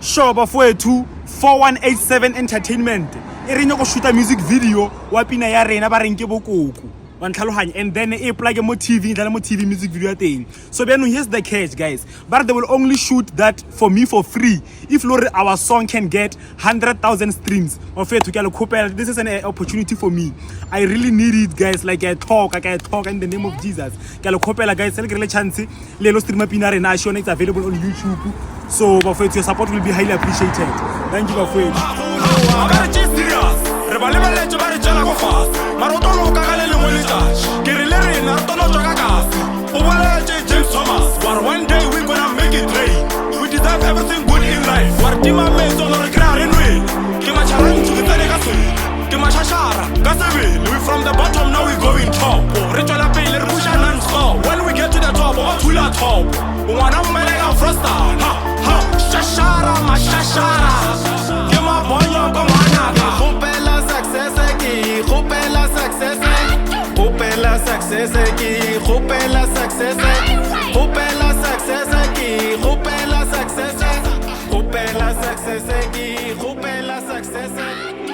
Sure bafowethu 4187 Entertainment e re nyoko shoota music video wa pina ya rena ba reng ke bokoko wa ntlhalohanya and then e plug mo TV ndla mo TV music video ya teng. So beno here's the catch guys, but they will only shoot that for me for free if lori our song can get 100,000 streams. Bafowethu ke a le khopela, this is an opportunity for me, I really need it guys, like I talk in the name of Jesus. Ke a le khopela guys, se le kry le chance le lo stream pina rena a shone, it's available on YouTube. So bafowethu your support will be highly appreciated. Thank you bafowethu. One day we gonna make it rain. We deserve everything good in life. Wartima mezo no regret in way. Kima challenge to the kasu. Kima shashara. Kasabi. We from the bottom now we going top. Ritual pay pusha non-stop. When we get to the top, what will our top? Wanna make a frosta. Ha ha. Shashara ma shashara. Kima bonyo komana. Hoopela success ki. Hoopela success. Hoopela success ki. Hoopela success. Hoopela success ki. Hoopela success. Hoopela success ki. Hoopela success.